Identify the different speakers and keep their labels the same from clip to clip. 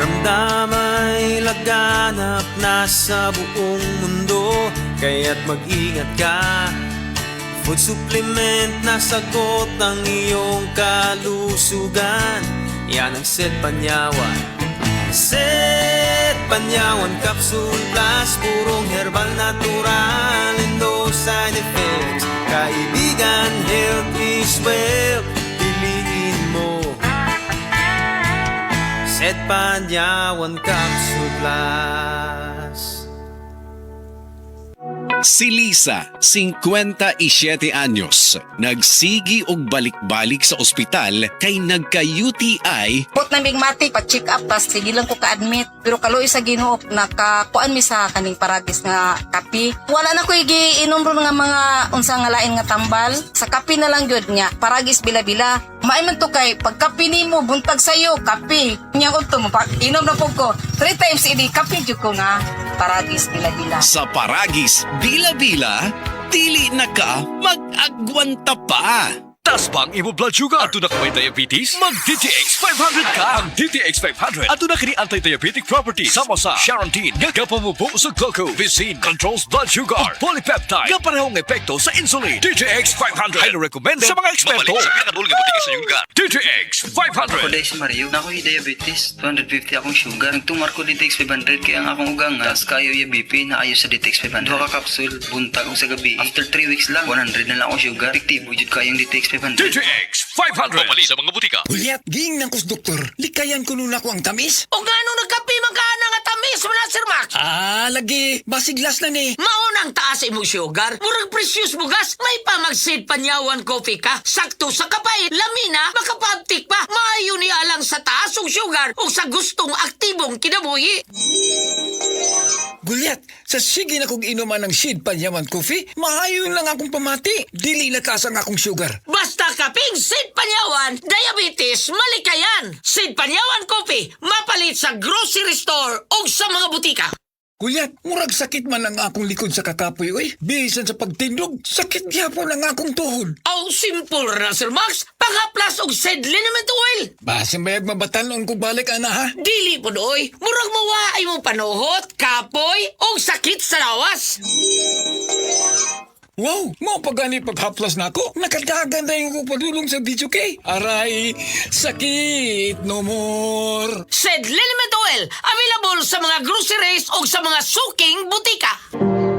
Speaker 1: Pakiramdam ay laganap na sa buong mundo, kaya't mag-ingat ka. Food supplement na sagot ang iyong kalusugan. Yan ang Set Panyawan. Set Panyawan Capsule Plus, purong herbal natural and no side effects. Kaibigan, health is wealth, piliin mo Set Panyawan Capsule Plus.
Speaker 2: Si Lisa, 57 anyos, nagsigi og balik-balik sa ospital kay nagka-UTI.
Speaker 3: Put na bigmati, pa-check up, tas sige lang ko ka-admit. Pero kaloy sa Ginoo, nakakuan mi sa kaning paragis nga kapi. Wala na ko igiinom ron nga mga unsa nga lain nga tambal. Sa kapi na lang gyud niya, paragis bila-bila. Maayman to kay, pag kapi nimo, buntag sayo, kapi. Nya ko to, inom na po ko. 3 times ini, kapi jud ko nga. Paragis bila-bila.
Speaker 2: Sa paragis, bila-bila, dili na ka mag-agwanta pa.
Speaker 4: Tas bang imo blood sugar? Ato na ka may diabetes? Mag DTX 500 ka! Ang DTX 500 ato na kini anti-diabetic properties sama sa Charantin nga kapamubo sa glucose, controls blood sugar ug polypeptide nga parehong epekto sa insulin. DTX 500 highly recommended sa mga eksperto. Mabalik sa pinakadulong nga butika sa iyong lugar. DTX 500.
Speaker 5: Ako dahil si Mario, na ako'y diabetes, 250 akong sugar. Nagtumar ko DTX 500 kaya ang akong ugang nga, kayo yung BP na ayo sa DTX 500. Duha ka kapsul, buntag sa gabi. After 3 weeks lang, 100 na lang akong sugar. Efektibo jud kayong DTX 500.
Speaker 4: DTX 500. Pamali sa mga butika.
Speaker 6: Ulyat, ging ng kus doktor. Likayan ko nun ako ang tamis.
Speaker 7: O gano nagkapi magkana nga tamis mo na, Sir Max?
Speaker 6: Lagi. Basiglas na ni.
Speaker 7: Maunang taas imong sugar. Murag precious mo gas. May pamagsid Panyawan coffee ka. Sakto sa kapay. Lamina, makapabtik pa. Maayo ni alang sa taas og sugar o sa gustong aktibong kinabuhi.
Speaker 6: Gulyat, sa sige na kong inuman ng Sid Panyaman Coffee, maayon lang akong pamati. Dili na kasang akong sugar.
Speaker 7: Basta kaping Sid Panyawan, diabetes, malikayan. Sid Panyawan coffee, mapalit sa grocery store o sa mga butika.
Speaker 6: Gulyat, murag sakit man ang akong likod sa kakapoy, oy. Bisan sa pagtindog, sakit gyapon ang akong tuhod.
Speaker 7: Oh, simple na, Sir Max. Pangaplas og Sid liniment oil.
Speaker 6: Basin bayag mabatanon kung balik, ana ha?
Speaker 7: Dili po doy, murag mawaay mo panuhot, kapoy, o sakit sa lawas.
Speaker 6: Wow, mo pa gani paghaplas na ako. Nakadagan na yung padulong sa video kay. Aray, sakit no more.
Speaker 7: Sid liniment oil, available sa mga groceries o sa mga suking butika.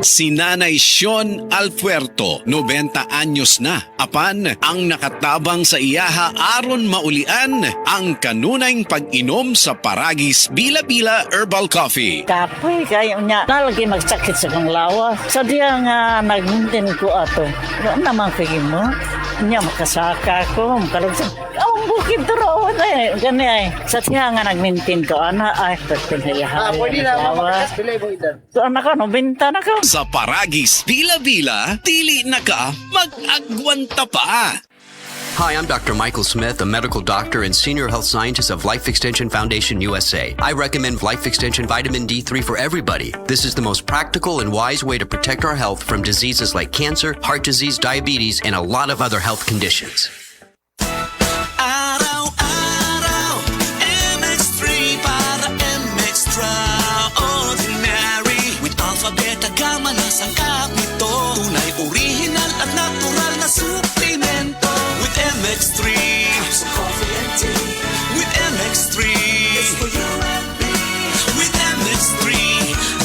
Speaker 2: Si Nanay Sean Alfuerto, 90 anyos na. Apan, ang nakatabang sa iyaha aron maulian ang kanunay pag-inom sa paragis bila-bila herbal coffee.
Speaker 8: Kapoy kayo niya. Nalagi magsakit sa kong lawas. Sa diya nga nagmuntin ko ato. Ano naman kayo mo? Niya makasaka ko. Makalagsan. Ang bukid doon eh. Gani ay. Sa diya nga nagmintin ko. Ana ay. Pagpinayahan.
Speaker 9: Pwede na makakas. Bilay mo edad.
Speaker 8: So anak ko, nobinta na ka.
Speaker 2: Sa paragis bila-bila, dili na ka mag-agwanta pa.
Speaker 10: Hi, I'm Dr. Michael Smith, a medical doctor and senior health scientist of Life Extension Foundation USA. I recommend Life Extension Vitamin D3 for everybody. This is the most practical and wise way to protect our health from diseases like cancer, heart disease, diabetes, and a lot of other health conditions.
Speaker 1: Araw-araw, MX3 para extraordinary. With alpha, beta, gamma na sangkap nito. Tunay, original at natural na suplemento. With MX3, so coffee and tea. With MX3, it's for you and me. With MX3,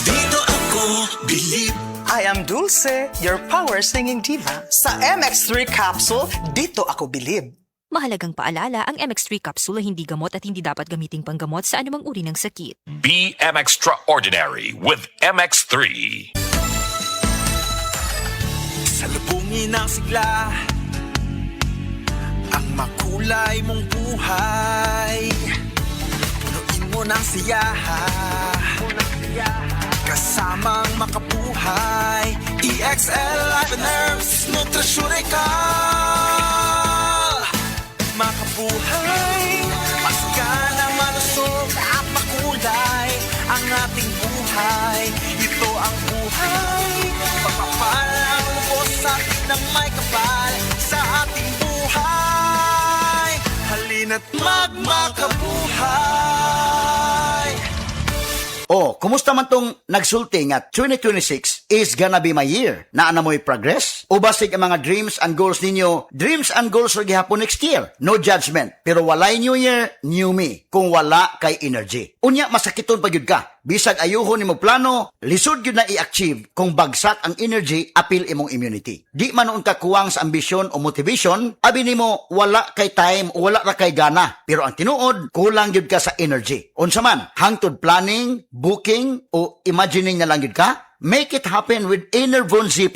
Speaker 1: dito ako believe.
Speaker 9: I am Dulce, your power singing diva. Sa MX3 capsule, dito ako bilib.
Speaker 11: Mahalagang paalala, ang MX3 capsule ay hindi gamot at hindi dapat gamiting panggamot sa anumang uri ng sakit.
Speaker 4: Be extraordinary with MX3.
Speaker 1: Salubungin ang sigla, ang makulay mong buhay. Punuin mo ng siyaha, kasamang makabuhay. EXL Life and Herbs Nutraceutical. Makabuhay, masigana, malusog at makulay ang ating buhay. Ito ang buhay, pagpapalang lubos sa atin ng may kapal sa ating buhay. Halina't magmakabuhay.
Speaker 12: kumusta man tong nagsulti nga 2026 is gonna be my year? Naa na mo'y progress? O basig ang mga dreams and goals ninyo, dreams and goals ra gihapon next year? No judgment. Pero walay new year, new me. Kung wala kay energy. Unya, masakiton pa gyud ka. Bisag ayuhon nimo plano, lisod gyud na i-achieve kung bagsak ang energy, apil imong immunity. Di man noon ka kuwang sa ambisyon o motivation, abi nimo wala kay time o wala ra kay gana. Pero ang tinuod, kulang gyud ka sa energy. Unsa man, hangtod planning, booking o imagining na lang gyud ka? Make it happen with Enervon Z+.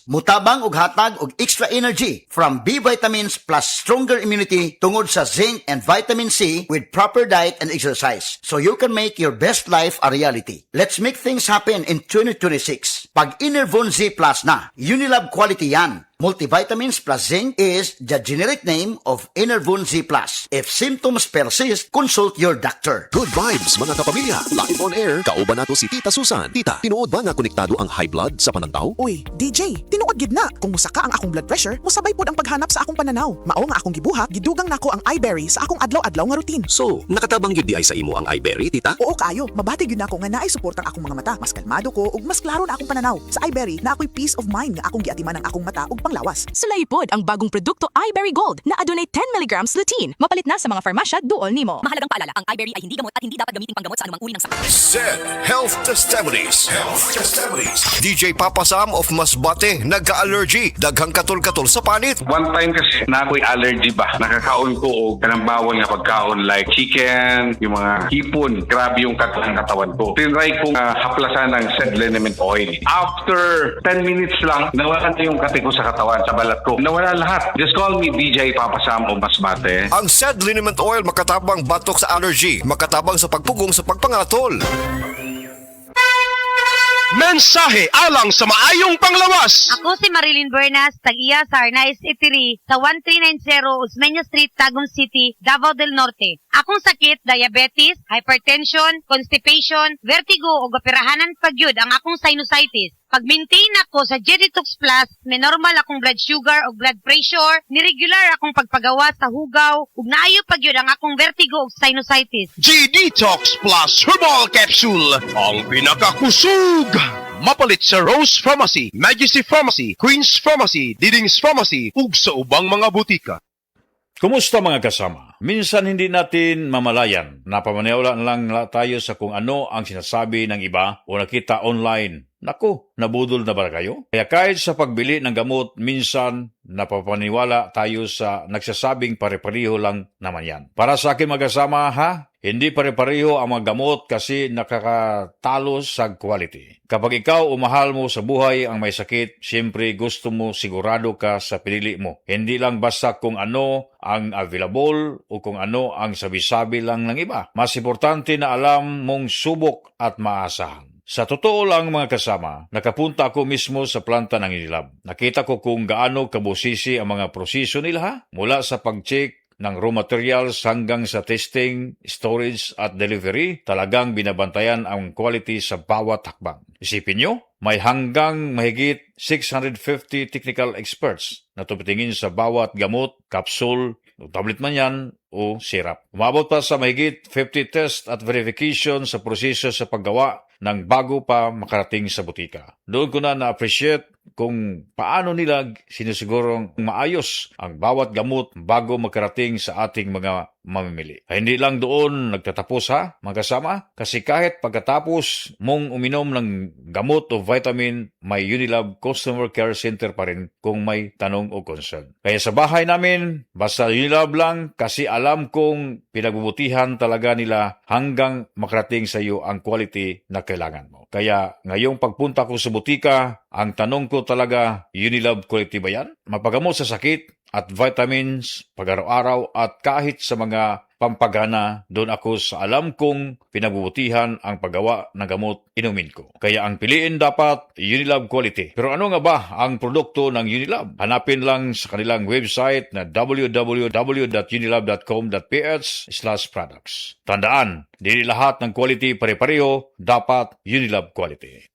Speaker 12: Mutabang og hatag og extra energy from B vitamins plus stronger immunity tungod sa zinc and vitamin C with proper diet and exercise. So you can make your best life a reality. Let's make things happen in 2026. Pag Enervon Z+ na, Unilab quality yan. Multivitamins plus zinc is the generic name of Enervon Z+. If symptoms persist, consult your doctor.
Speaker 13: Good vibes mga kapamilya. Live on air, kauban nato si Tita Susan. Tita, tinuod ba nga konektado ang high blood sa panantaw?
Speaker 14: Uy, DJ, tinuod gid na. Kung musaka ang akong blood pressure, musabay pod ang paghanap sa akong pananaw. Mao nga akong gibuhat, gidugang nako ang iBerry sa akong adlaw-adlaw nga routine.
Speaker 13: So, nakatabang yun di ay sa imo ang iBerry, tita?
Speaker 14: Oo kayo, mabati gyud nako nga naay support ang akong mga mata. Mas kalmado ko ug mas klaro na akong pananaw. Sa iBerry, na ako'y peace of mind nga akong giatiman ang akong mata ug panglawas.
Speaker 15: Sulay pod ang bagong produkto iBerry Gold na adunay 10 mg lutein. Mapalit na sa mga farmasya duol nimo.
Speaker 11: Mahalagang paalala, ang iBerry ay hindi gamot at hindi dapat gamitin panggamot sa anumang uri ng sakit.
Speaker 16: Said Health Testimonies. DJ Papa Sam of Masbate, nagka-allergy, daghang katol-katol sa panit.
Speaker 17: One time kasi na ako'y allergy ba, nakakaon ko o kanang bawal nga pagkaon like chicken, yung mga hipon, grabe yung katawan ko. Tinry kong haplasan ng said liniment oil. After 10 minutes lang, nawala na yung kati ko sa katawan, sa balat ko. Nawala lahat. Just call me DJ Papa Sam of Masbate.
Speaker 16: Ang said liniment oil makatabang batok sa allergy, makatabang sa pagpugong sa pagpangatol.
Speaker 18: Mensahe alang sa maayong panglawas.
Speaker 19: Ako si Marilyn Buenas, tag-iya sa Arnaiz Eatery sa 1390 Osmeña Street, Tagum City, Davao del Norte. Akong sakit, diabetes, hypertension, constipation, vertigo o operahanan pagyud ang akong sinusitis. Pag-maintain ako sa G-Detox Plus, may normal akong blood sugar o blood pressure, niregular akong pagpagawa sa hugaw, ug naayo pagyud ang akong vertigo o sinusitis.
Speaker 18: G-Detox Plus Herbal Capsule, ang pinakakusog! Mapalit sa Rose Pharmacy, Majesty Pharmacy, Queen's Pharmacy, Diding's Pharmacy, ug sa ubang mga butika.
Speaker 20: Kumusta mga kasama? Minsan hindi natin mamalayan. Napamaniwala lang tayo sa kung ano ang sinasabi ng iba o nakita online. Naku, nabudol na ba kayo? Kaya kahit sa pagbili ng gamot, minsan napapaniwala tayo sa nagsasabing pare-pareho lang naman yan. Para sa akin mga kasama, hindi pare-pareho ang mga gamot kasi nakakatalo sa quality. Kapag ikaw o mahal mo sa buhay ang may sakit, siyempre gusto mo sigurado ka sa pinili mo. Hindi lang basta kung ano ang available o kung ano ang sabi-sabi lang ng iba. Mas importante na alam mong subok at maasahan. Sa totoo lang mga kasama, nakapunta ako mismo sa planta ng Unilab. Nakita ko kung gaano kabusisi ang mga proseso nila mula sa pag-check ng raw materials hanggang sa testing, storage at delivery. Talagang binabantayan ang quality sa bawat hakbang. Isipin nyo, may hanggang mahigit 650 technical experts na tumitingin sa bawat gamot, capsule, tablet man yan o syrup. Umabot pa sa mahigit 50 test at verification sa proseso sa paggawa ng bago pa makarating sa butika. Doon ko na na-appreciate kung paano nila sinisigurong maayos ang bawat gamot bago makarating sa ating mga mamimili. Hindi lang doon nagtatapos mga kasama, kasi kahit pagkatapos mong uminom ng gamot o vitamin, may Unilab Customer Care Center pa rin kung may tanong o concern. Kaya sa bahay namin, basta Unilab lang kasi alam kong pinagbubutihan talaga nila hanggang makarating sa iyo ang quality na kailangan mo. Kaya ngayong pagpunta ko sa butika, ang tanong ko talaga, Unilab quality ba yan? Mapagamot sa sakit at vitamins, pag-araw-araw at kahit sa mga pampagana, doon ako sa alam kong pinagbubutihan ang paggawa ng gamot inumin ko. Kaya ang piliin dapat Unilab quality. Pero ano nga ba ang produkto ng Unilab? Hanapin lang sa kanilang website na www.unilab.com.ph/products. Tandaan, hindi lahat ng quality pare-pareho, dapat Unilab quality.